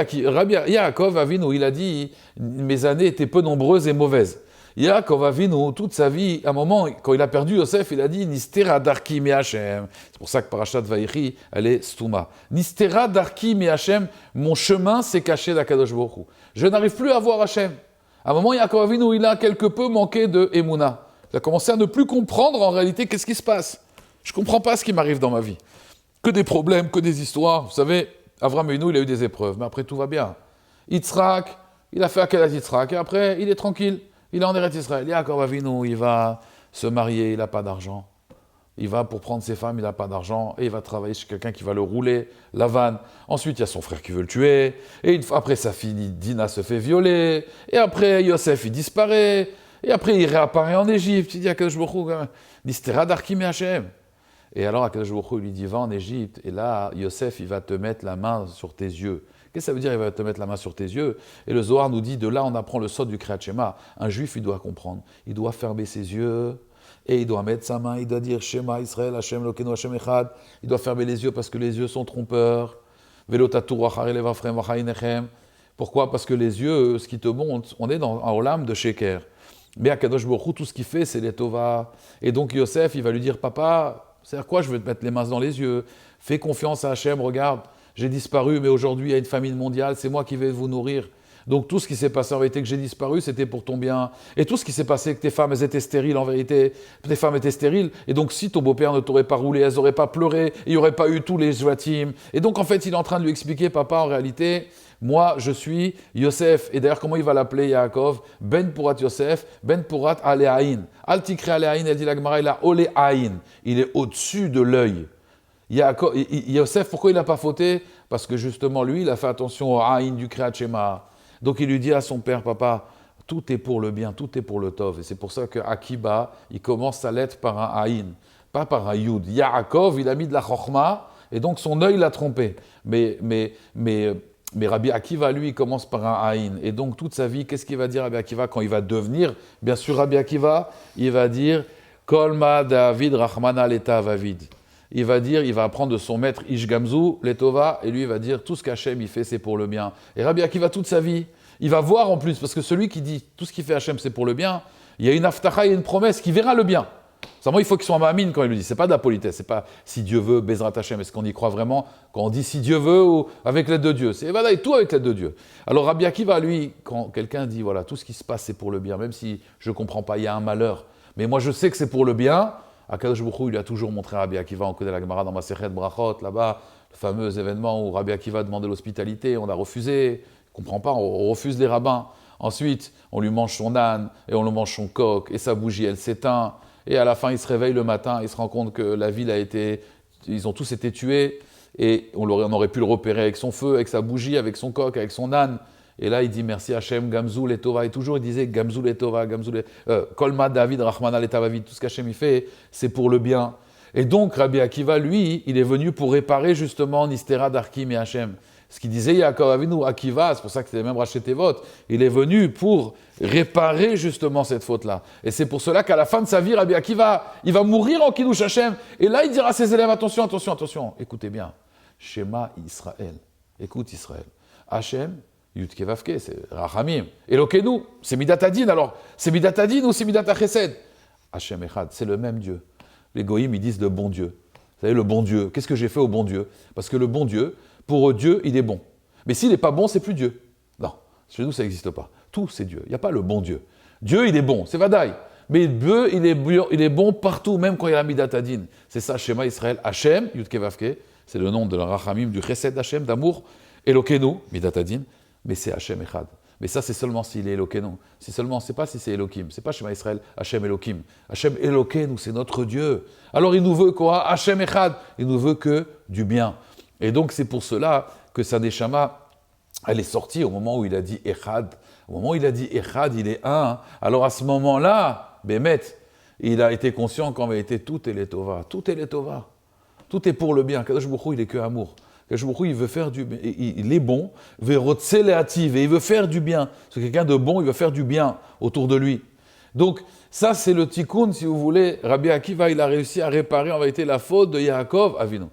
Yaakov Avinu, il a dit, mes années étaient peu nombreuses et mauvaises. Yaakov Avinu, toute sa vie, à un moment, quand il a perdu Yosef, il a dit, Nistera darki mi Hashem. C'est pour ça que Parashat Vaïchi, elle est Stouma. Nistera darki mi Hashem, mon chemin s'est caché d'Akadosh Baruch Hu. Je n'arrive plus à voir Hashem. À un moment, Yaakov Avinu, il a quelque peu manqué de Emouna. Il a commencé à ne plus comprendre en réalité qu'est-ce qui se passe. Je ne comprends pas ce qui m'arrive dans ma vie. Que des problèmes, que des histoires. Vous savez, Avram Avinu, il a eu des épreuves, mais après tout va bien. Yitzhak, il a fait Akedat Yitzhak, et après, il est tranquille. Il est en Eretz Israël. Yaakov Avinu, il va se marier, il n'a pas d'argent. Il va pour prendre ses femmes, il n'a pas d'argent, et il va travailler chez quelqu'un qui va le rouler, la vanne. Ensuite, il y a son frère qui veut le tuer, et après sa fille Dina se fait violer, et après Yosef, il disparaît, et après il réapparaît en Égypte. Il dit à Akadosh Baruch Hu, Nistera darki mi Hashem. Et alors Akadosh Baruch Hu lui dit, va en Égypte, et là, Yosef, il va te mettre la main sur tes yeux. Qu'est-ce que ça veut dire, il va te mettre la main sur tes yeux? Et le Zohar nous dit, de là, on apprend le sod du Kriyat Shema. Un juif, il doit comprendre. Il doit fermer ses yeux, et il doit mettre sa main, il doit dire Shema Israël, Hashem Elokeinu, Hashem Echad. Il doit fermer les yeux parce que les yeux sont trompeurs. Velo tatur achare levafrem v'chainechem. Pourquoi? Parce que les yeux, ce qui te montre, on est dans un olam de sheker. Mais à Kadosh Baruch Hu, tout ce qu'il fait, c'est les tova. Et donc Yosef, il va lui dire, papa, c'est-à-dire quoi, je vais te mettre les mains dans les yeux. Fais confiance à Hashem, regarde, j'ai disparu, mais aujourd'hui, il y a une famine mondiale, c'est moi qui vais vous nourrir. Donc tout ce qui s'est passé en vérité, que j'ai disparu, c'était pour ton bien. Et tout ce qui s'est passé, que tes femmes, elles étaient stériles en vérité, tes femmes étaient stériles. Et donc si ton beau-père ne t'aurait pas roulé, elles n'auraient pas pleuré, il n'y aurait pas eu tous les joatim. Et donc en fait, il est en train de lui expliquer, papa, en réalité, moi, je suis Yosef. Et d'ailleurs, comment il va l'appeler, Yaakov? Ben Purat Yosef, Ben Purat Aleaïn. Al Tikre Aleaïn, elle dit la Gemara, il a Oleaïn. Il est au-dessus de l'œil. Yosef, pourquoi il n'a pas fauté? Parce que justement, lui, il a fait attention au Aïn du Kriyat Shema. Donc il lui dit à son père, papa, tout est pour le bien, tout est pour le tov. Et c'est pour ça que Akiba, il commence sa lettre par un Aïn, pas par un Yud. Yaakov, il a mis de la Chochma, et donc son œil l'a trompé. Mais Rabbi Akiva, lui, il commence par un Aïn. Et donc toute sa vie, qu'est-ce qu'il va dire Rabbi Akiva quand il va devenir? Bien sûr, Rabbi Akiva, il va dire, Kolma David Rachmana Leta Vavid. Il va dire, il va apprendre de son maître Ish Gamzu, Letova, et lui il va dire tout ce qu'Hachem il fait c'est pour le bien. Et Rabbi Akiva toute sa vie, il va voir en plus, parce que celui qui dit tout ce qu'il fait Hachem c'est pour le bien, il y a une aftacha, il y a une promesse qui verra le bien. Seulement il faut qu'il soit ma'amine quand il le dit, c'est pas de la politesse, c'est pas si Dieu veut, Bezrat Hachem, est-ce qu'on y croit vraiment quand on dit si Dieu veut ou avec l'aide de Dieu? C'est voilà, et tout avec l'aide de Dieu. Alors Rabbi Akiva lui, quand quelqu'un dit voilà, tout ce qui se passe c'est pour le bien, même si je comprends pas, il y a un malheur, mais moi je sais que c'est pour le bien. Akadosh Baruch Hu, il a toujours montré à Rabbi Akiva, on connaît la Gemara dans Masechet Brachot, là-bas, le fameux événement où Rabbi Akiva demandait l'hospitalité, on a refusé, on ne comprend pas, on refuse les rabbins. Ensuite, on lui mange son âne, et on lui mange son coq, et sa bougie, elle s'éteint, et à la fin, il se réveille le matin, il se rend compte que la ville a été, ils ont tous été tués, et on aurait pu le repérer avec son feu, avec sa bougie, avec son coq, avec son âne. Et là, il dit merci Hachem, Gamzu Letova. Et toujours, il disait Gamzu Letova, Kolma David, Rachmana Letavavid. Tout ce qu'Hachem il fait, c'est pour le bien. Et donc, Rabbi Akiva, lui, il est venu pour réparer justement Nistera Darkim et Hachem. Ce qu'il disait Yaakov Avinu, Akiva, c'est pour ça que c'était même racheté vote. Il est venu pour réparer justement cette faute-là. Et c'est pour cela qu'à la fin de sa vie, Rabbi Akiva, il va mourir en Kiddush Hachem. Et là, il dira à ses élèves attention, attention, attention. Écoutez bien. Shema Israël. Écoute Israël. Hachem. Yudke Vavke, c'est Rachamim. Elokeinu, c'est Midat Adin. Alors, c'est Midat Adin ou c'est Midat Chesed? Hachem Echad, c'est le même Dieu. Les goïms, ils disent le bon Dieu. Vous savez, le bon Dieu. Qu'est-ce que j'ai fait au bon Dieu? Parce que le bon Dieu, pour eux, Dieu, il est bon. Mais s'il n'est pas bon, c'est plus Dieu. Non, chez nous, ça n'existe pas. Tout, c'est Dieu. Il n'y a pas le bon Dieu. Dieu, il est bon, c'est Vadaï. Mais Dieu, il est bon partout, même quand il y a la Midat Adin. C'est ça, Shema Israël. Hachem, Yudke Vavke, c'est le nom de la Rachamim, du Chesed Hachem, d'amour. Elokeinu, Midat Adin. Mais c'est Hachem Echad. Mais ça, c'est seulement s'il est Elokeinu. C'est pas si c'est Elokim. C'est pas Shema Israël, Hachem Elokim. Hachem Elokeinu, c'est notre Dieu. Alors il nous veut quoi? Hachem Echad. Il nous veut que du bien. Et donc c'est pour cela que sa Neshama, elle est sortie au moment où il a dit Echad. Au moment où il a dit Echad, il est un. Alors à ce moment-là, Bémet, il a été conscient qu'en vérité, tout est Letova. Tout est Letova. Tout est pour le bien. Kadosh Baruch Hu, il est que amour. Il veut faire du bien, il est bon, et il veut faire du bien. C'est quelqu'un de bon, il veut faire du bien autour de lui. Donc, Ça, c'est le tikkun, si vous voulez. Rabbi Akiva, il a réussi à réparer en vérité la faute de Yaakov Avinu.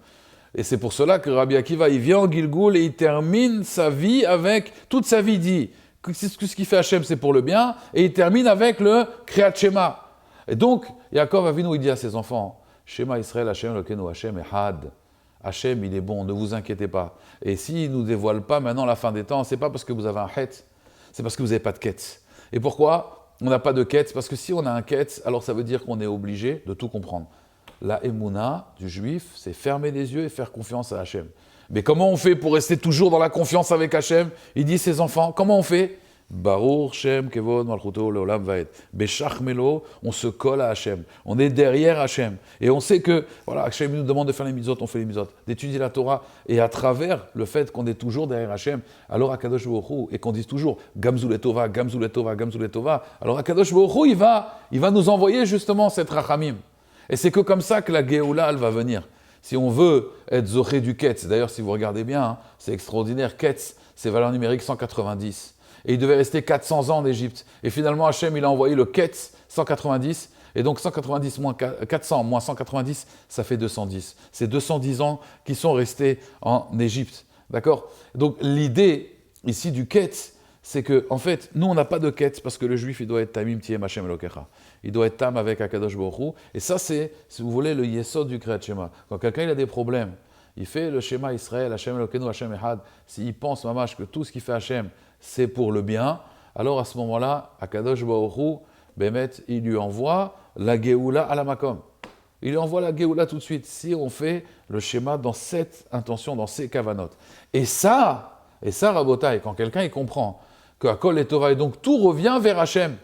Et c'est pour cela que Rabbi Akiva, il vient en Gilgoul et il termine sa vie avec, toute sa vie dit, que ce qu'il fait Hachem, c'est pour le bien, et il termine avec le Kriyat Shema. Et donc, Yaakov Avinu, il dit à ses enfants, Shema Israël, Hachem, Elokeinu, Hachem, Ehad. Hachem, il est bon, ne vous inquiétez pas. Et s'il ne nous dévoile pas maintenant la fin des temps, c'est pas parce que vous avez un het, c'est parce que vous n'avez pas de quête. Et pourquoi on n'a pas de quête? Parce que si on a un quête, alors ça veut dire qu'on est obligé de tout comprendre. La émouna du juif, c'est fermer les yeux et faire confiance à Hachem. Mais comment on fait pour rester toujours dans la confiance avec Hachem? Il dit ses enfants, comment on fait? Baruch Shem Kevod Malchuto Leolam Vaed. Beshach Melo, on se colle à Hachem. On est derrière Hachem. Et on sait que, voilà, Hachem nous demande de faire les mitzvot, on fait les mitzvot. D'étudier la Torah. Et à travers le fait qu'on est toujours derrière Hachem, alors Akadosh Baruch Hu, et qu'on dise toujours Gamzou Letova, Gamzou Letova, Gamzou Letova, alors Akadosh Baruch Hu, il va nous envoyer justement cette Rachamim. Et c'est que comme ça que la Géoula, elle va venir. Si on veut être Zoché du Ketz, d'ailleurs, si vous regardez bien, hein, c'est extraordinaire, Ketz, c'est valeur numérique 190. Et il devait rester 400 ans en Égypte. Et finalement, Hachem, il a envoyé le Ketz 190. Et donc 190 moins 400 moins 190, ça fait 210. C'est 210 ans qui sont restés en Égypte. D'accord? Donc l'idée ici du Ketz, c'est que, en fait, nous, on n'a pas de Ketz parce que le juif, il doit être Tamim Tiem Hachem Elokecha. Il doit être Tam avec Akadosh Baruch Hu. Et ça, c'est, si vous voulez, le Yesod du Kriyat Shema. Quand quelqu'un il a des problèmes, il fait le Shema Israël, Hachem Elokeinu, Hachem Ehad. S'il pense, mamash, que tout ce qu'il fait Hachem, c'est pour le bien, alors à ce moment-là, Akadosh Baruch Hu, Bémet, il lui envoie la Géoula à la Makom. Il lui envoie la Géoula tout de suite, si on fait le schéma dans cette intention, dans ces kavanot. Et ça, Rabotai, quand quelqu'un il comprend que Akol et Torah, et donc tout revient vers Hachem,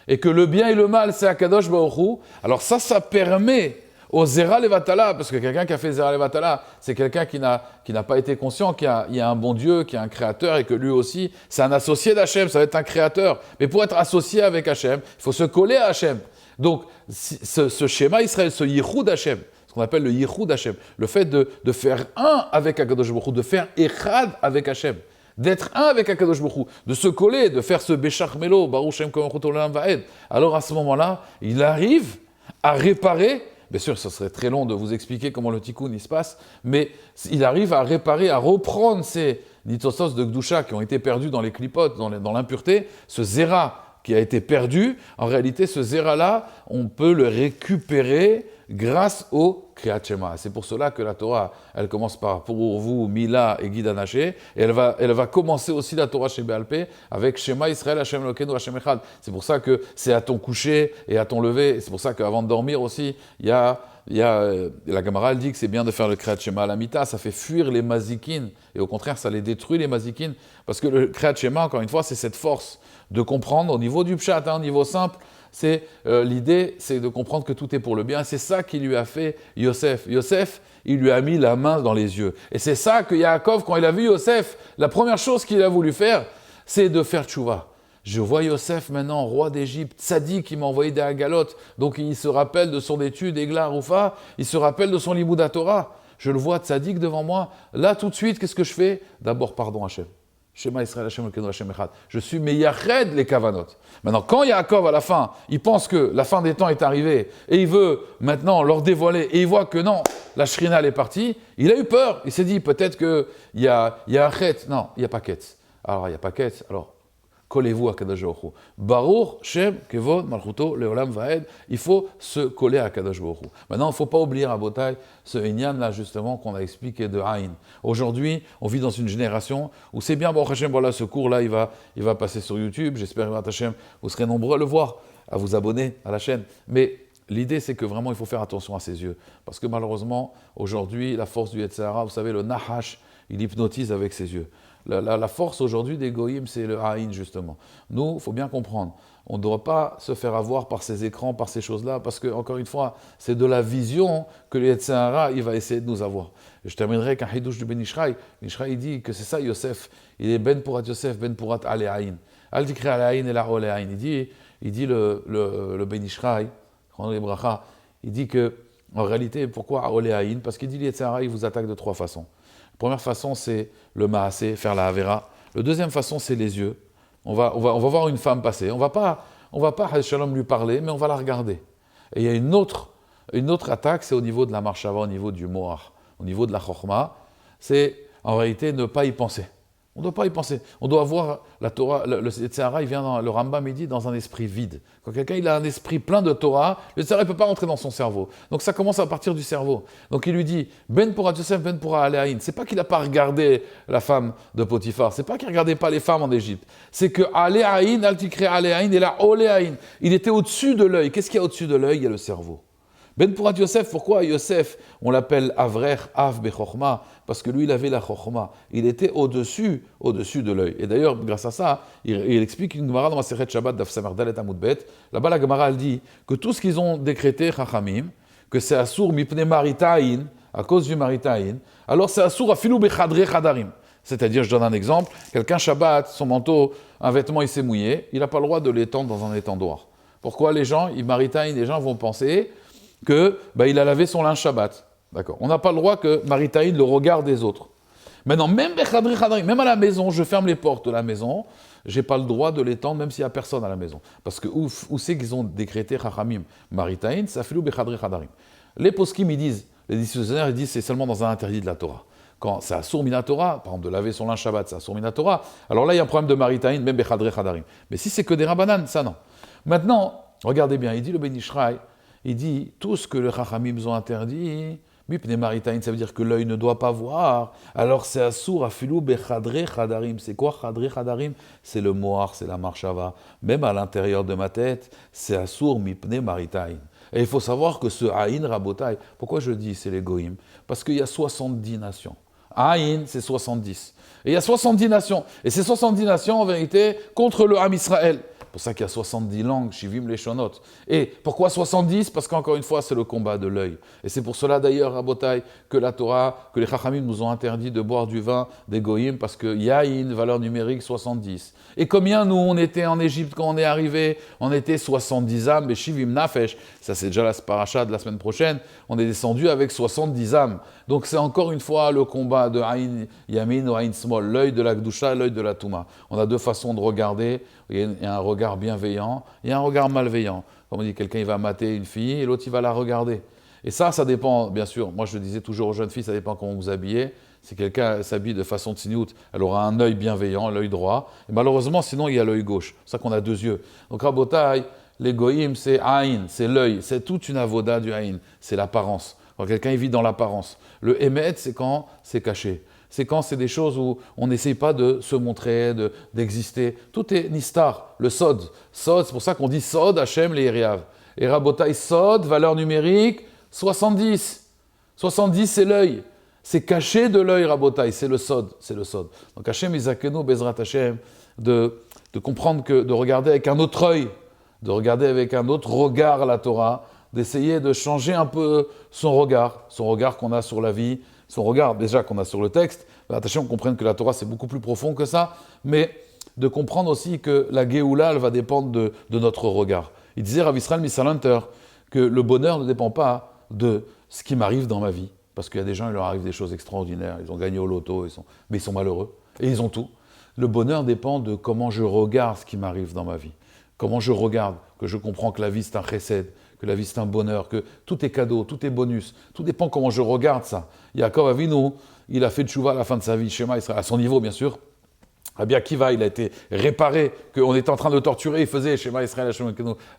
et que le bien et le mal, c'est Akadosh Baruch Hu, alors ça permet au Zera Levatala, parce que quelqu'un qui a fait Zera Levatala, c'est quelqu'un qui n'a pas été conscient qu'il y a un bon Dieu, qu'il y a un créateur, et que lui aussi, c'est un associé d'Hachem, ça va être un créateur. Mais pour être associé avec Hachem, il faut se coller à Hachem. Donc, ce schéma Israël, ce Yichud Hachem, ce qu'on appelle le Yichud Hachem, le fait de faire un avec Akadosh Baruch Hu, de faire Echad avec Hachem, d'être un avec Akadosh Baruch Hu, de se coller, de faire ce Beshach Melo, Baruch Shem Kohen Olam Vaed. Alors à ce moment-là, il arrive à réparer. Bien sûr, ce serait très long de vous expliquer comment le tikkun il se passe, mais il arrive à réparer, à reprendre ces nitzosos de Gdusha qui ont été perdus dans les clipotes, dans l'impureté, ce zera qui a été perdu. En réalité, ce zera-là, on peut le récupérer grâce au Kriyat Shema. C'est pour cela que la Torah, elle commence par pour vous, Mila et Guida Naché, et elle va commencer aussi la Torah chez Béalpé avec Shema Israël, Hashem Elokeinu, Hashem Echad. C'est pour ça que c'est à ton coucher et à ton lever, et c'est pour ça qu'avant de dormir aussi, la Gemara, elle dit que c'est bien de faire le Kriyat Shema à la mita, ça fait fuir les mazikines, et au contraire, ça les détruit les mazikines, parce que le Kriyat Shema, encore une fois, c'est cette force de comprendre au niveau du pshat, au niveau simple. C'est l'idée, c'est de comprendre que tout est pour le bien. C'est ça qui lui a fait Yosef. Yosef, il lui a mis la main dans les yeux. Et c'est ça que Yaakov, quand il a vu Yosef, la première chose qu'il a voulu faire, c'est de faire tchouva. Je vois Yosef maintenant, roi d'Égypte, tzaddik, qui m'a envoyé des hagalotes. Donc il se rappelle de son étude, Egla Aroufa, il se rappelle de son Limouda Torah. Je le vois tzaddik devant moi. Là, tout de suite, qu'est-ce que je fais? D'abord, pardon Hachem. Shema Israël, Hashem Elokeinu, Hashem Echad. Je suis meyached les kavanot. Maintenant, quand Yaakov, à la fin, il pense que la fin des temps est arrivée et il veut maintenant leur dévoiler et il voit que non, la Shrina elle est partie, il a eu peur. Il s'est dit peut-être qu'il y a un chet. Non, il n'y a pas quête. Alors, il n'y a pas quête. Alors, collez-vous à Kadosh Baruch Hu. Baruch Shem Kevod Malchuto Leolam Vaed. Il faut se coller à Kadosh Baruch Hu. Maintenant, il ne faut pas oublier à Botaï ce Inyan là justement qu'on a expliqué de Aïn. Aujourd'hui, on vit dans une génération où c'est bien, Baruch Hashem, voilà ce cours là, il va passer sur YouTube. J'espère que Hashem, vous serez nombreux à le voir, à vous abonner à la chaîne. Mais l'idée, c'est que vraiment, il faut faire attention à ses yeux. Parce que malheureusement, aujourd'hui, la force du Yetzer Hara, vous savez, le Nahash, il hypnotise avec ses yeux. La force aujourd'hui des goïms, c'est le haïn, justement. Nous, il faut bien comprendre, on ne doit pas se faire avoir par ces écrans, par ces choses-là, parce que, encore une fois, c'est de la vision que le Yetzer Hara, il va essayer de nous avoir. Et je terminerai avec un hidouche du Ben Ishraï. Ben Ishraï dit que c'est ça, Yosef. Il est Ben Purat Yosef, Ben Purat Ale Haïn. Al Dikri Ale Haïn et la Ole Haïn. Il dit le Ben Ishraï, il dit que, en réalité, pourquoi Ole Haïn? Parce qu'il dit le Yetzer Hara, il vous attaque de 3 façons. La première façon, c'est le maasé, faire la havera. La deuxième façon, c'est les yeux. On va voir une femme passer. On va pas on ne va pas, Shalom, lui parler, mais on va la regarder. Et il y a une autre attaque, c'est au niveau de la marshava, au niveau du moar, au niveau de la chokhma, c'est en réalité ne pas y penser. On ne doit pas y penser. On doit avoir la Torah, le Tzahara, il vient dans le Rambam, il dit dans un esprit vide. Quand quelqu'un il a un esprit plein de Torah, le Tzahara ne peut pas rentrer dans son cerveau. Donc ça commence à partir du cerveau. Donc il lui dit, Ben Porat Yosef, Ben Porat Aléaïn. C'est pas qu'il n'a pas regardé la femme de Potiphar, c'est pas qu'il ne regardait pas les femmes en Égypte. C'est que Aléaïn, Altikre Aléaïn, et là Oléaïn. Il était au-dessus de l'œil. Qu'est-ce qu'il y a au-dessus de l'œil? Il y a le cerveau. Ben Porat Yosef, pourquoi Yosef, on l'appelle Avrer, Av Bechorma? Parce que lui, il avait la Chorma. Il était au-dessus de l'œil. Et d'ailleurs, grâce à ça, il explique une Gemara dans ma Masechet Shabbat d'Af Samar Dalet Amud Bet. Là-bas, la Gemara, elle dit que tout ce qu'ils ont décrété, Chachamim, que c'est Assour Mipne Maritaïn, à cause du Maritaïn, alors c'est Assour Afilou Bechadre Chadarim. C'est-à-dire, je donne un exemple, quelqu'un Shabbat, son manteau, un vêtement, il s'est mouillé, il n'a pas le droit de l'étendre dans un étendoir. Pourquoi les gens vont penser que il a lavé son linge Shabbat. D'accord. On n'a pas le droit que Maritaïn le regard des autres. Maintenant, même à la maison, je ferme les portes de la maison, j'ai pas le droit de l'étendre même s'il n'y a personne à la maison. Parce que où c'est qu'ils ont décrété Chachamim Maritaïn, Safilou Bechadri Chadarim. Les poskim, ils disent, les discussionnaires, ils disent c'est seulement dans un interdit de la Torah. Quand c'est Assour Mina Torah, par exemple de laver son linge Shabbat, c'est Assour Mina Torah, alors là il y a un problème de Maritaïn, même Bechadri Chadarim. Mais si c'est que des Rabbanan, ça non. Maintenant, regardez bien, il dit le Ben Ishraï, il dit tout ce que les Chachamim ont interdit, Mipne Maritaïn, ça veut dire que l'œil ne doit pas voir. Alors c'est Assour Afilou Bechadre Chadarim. C'est quoi Chadre Chadarim? C'est le moar, c'est la marshava. Même à l'intérieur de ma tête, c'est Assour Mipne Maritaïn. Et il faut savoir que ce Aïn Rabotai, pourquoi je dis c'est les Goïm? Parce qu'il y a 70 nations. Aïn, c'est 70. Et il y a 70 nations. Et ces 70 nations, en vérité, contre le Ham Israël. C'est pour ça qu'il y a 70 langues, Shivim Leshonot. Et pourquoi 70? Parce qu'encore une fois, c'est le combat de l'œil. Et c'est pour cela d'ailleurs, Rabotai, que la Torah, que les Chachamim nous ont interdit de boire du vin des Goïm, parce qu'il y a une valeur numérique 70. Et combien nous, on était en Égypte quand on est arrivé? On était 70 âmes, et Shivim Nafesh. Ça, c'est déjà la paracha de la semaine prochaine. On est descendu avec 70 âmes. Donc c'est encore une fois le combat de Aïn Yamin ou Aïn Smol, l'œil de la Gdusha, l'œil de la Touma. On a deux façons de regarder. Il y a un regard bienveillant, il y a un regard malveillant. Comme on dit, quelqu'un il va mater une fille et l'autre il va la regarder. Et ça dépend, bien sûr. Moi je disais toujours aux jeunes filles, ça dépend comment vous habillez. Si quelqu'un s'habille de façon tsniout, elle aura un œil bienveillant, l'œil droit. Et malheureusement, sinon il y a l'œil gauche. C'est ça qu'on a deux yeux. Donc Rabotai, les goïm, c'est Aïn, c'est l'œil. C'est toute une avoda du Aïn. C'est l'apparence. Quand quelqu'un il vit dans l'apparence. Le Emet, c'est quand c'est caché. C'est quand c'est des choses où on n'essaye pas de se montrer, d'exister. Tout est nistar, le sod. Sod, c'est pour ça qu'on dit sod, Hachem, les Yeriav. Et Rabotai, sod, valeur numérique, 70. 70, c'est l'œil. C'est caché de l'œil, Rabotai, c'est le sod. Donc Hachem, Isakenu, Bezrat Hachem, de comprendre que, de regarder avec un autre œil, de regarder avec un autre regard la Torah, d'essayer de changer un peu son regard qu'on a sur la vie, son regard déjà qu'on a sur le texte. Attention, on comprenne que la Torah c'est beaucoup plus profond que ça, mais de comprendre aussi que la Géoula, elle va dépendre de notre regard. Il disait Rav Israël Missalanter que le bonheur ne dépend pas de ce qui m'arrive dans ma vie, parce qu'il y a des gens, il leur arrive des choses extraordinaires, ils ont gagné au loto, mais ils sont malheureux, et ils ont tout. Le bonheur dépend de comment je regarde ce qui m'arrive dans ma vie, comment je regarde, que je comprends que la vie c'est un chesed, que la vie c'est un bonheur, que tout est cadeau, tout est bonus. Tout dépend comment je regarde ça. Yaakov Avinu, il a fait tchouva à la fin de sa vie, Shema Israël, à son niveau bien sûr. Rabbi Akiva, il a été réparé, qu'on était en train de le torturer, il faisait Shema Israël,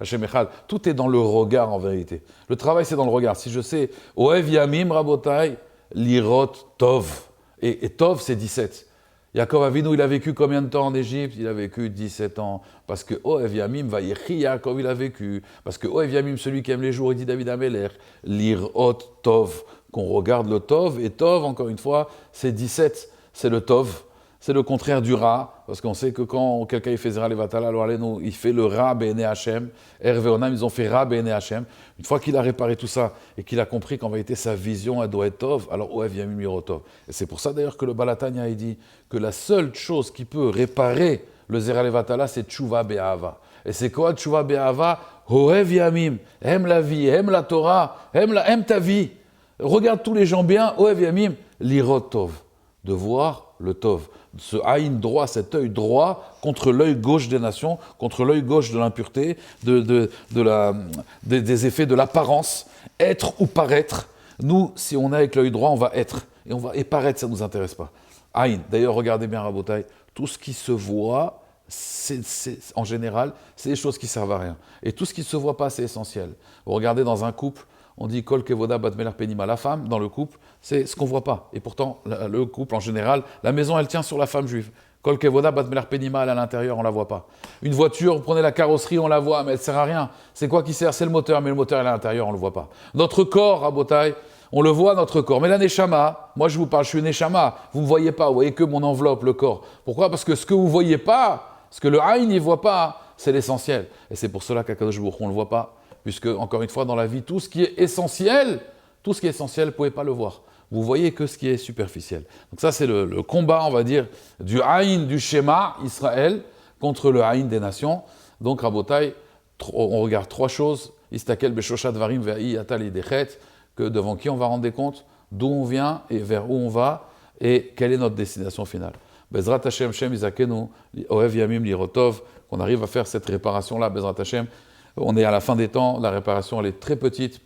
Hashem Echad. Tout est dans le regard en vérité. Le travail c'est dans le regard. Si je sais, Oev Yamim Rabotai, Lirot Tov. Et Tov c'est 17. Yaakov Avinu, il a vécu combien de temps en Égypte? Il a vécu 17 ans. Parce que Oev Yamim Vayechi Yaakov, il a vécu. Parce que Oev Yamim, celui qui aime les jours, il dit David Amelech, Lirot Tov. Qu'on regarde le Tov. Et Tov, encore une fois, c'est 17. C'est le Tov. C'est le contraire du Ra. Parce qu'on sait que quand quelqu'un il fait Zera Levatala, alors il fait le Ra Bene Hashem. Hervé Onam, ils ont fait Ra Bene Hashem. Une fois qu'il a réparé tout ça et qu'il a compris qu'en vérité sa vision elle doit être Tov, alors Oev Yamim Lirot Tov. Et c'est pour ça d'ailleurs que le Balatania il dit que la seule chose qui peut réparer le Zera Levatala, c'est Tshuva Be'ava. Et c'est quoi Tshuva Be'ava? Oev Yamim, aime la vie, aime la Torah, aime ta vie. Regarde tous les gens bien, Oev Yamim, Lirot Tov. De voir le Tov. ce Aïn droit, cet œil droit, contre l'œil gauche des nations, contre l'œil gauche de l'impureté, des effets de l'apparence, être ou paraître. Nous, si on est avec l'œil droit, on va être. Et paraître, ça ne nous intéresse pas. Aïn, d'ailleurs, regardez bien Rabotai, tout ce qui se voit, en général, c'est des choses qui ne servent à rien. Et tout ce qui ne se voit pas, c'est essentiel. Vous regardez dans un couple, on dit Kol kevoda bat meler penima. La femme, dans le couple, c'est ce qu'on ne voit pas. Et pourtant, le couple, en général, la maison, elle tient sur la femme juive. Kol kevoda bat meler penima, elle à l'intérieur, on ne la voit pas. Une voiture, vous prenez la carrosserie, on la voit, mais elle ne sert à rien. C'est quoi qui sert? C'est le moteur, mais le moteur, elle est à l'intérieur, on ne le voit pas. Notre corps, Rabotai, on le voit, notre corps. Mais la Neshama, moi je vous parle, je suis Neshama, vous ne me voyez pas, vous voyez que mon enveloppe, le corps. Pourquoi? Parce que ce que vous ne voyez pas, ce que le Aïn ne voit pas, c'est l'essentiel. Et c'est pour cela qu'Akadosh Baruch Hu, on ne le voit pas. Puisque, encore une fois, dans la vie, tout ce qui est essentiel, vous ne pouvez pas le voir. Vous voyez que ce qui est superficiel. Donc ça, c'est le combat, on va dire, du Aïn, du schéma Israël, contre le Aïn des nations. Donc, Rabotai, on regarde trois choses. Istakel beshoshat varim ve'ai atal idechet, que devant qui on va rendre des comptes, d'où on vient et vers où on va, et quelle est notre destination finale. Bezrat Hashem, Shem Izakenu, Ohev Yamim Lirotov, qu'on arrive à faire cette réparation-là, Bezrat Hashem. On est à la fin des temps, la réparation elle est très petite.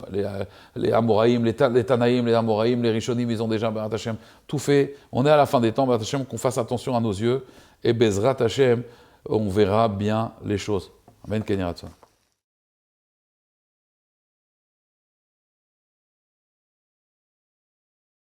Les Amoraïm, les Tanaïm, les Amoraïm, les Rishonim, ils ont déjà, Bezrat Hashem, tout fait. On est à la fin des temps, Bezrat Hashem, qu'on fasse attention à nos yeux, et Bezrat Hashem, on verra bien les choses. Amen, Kenyaratson.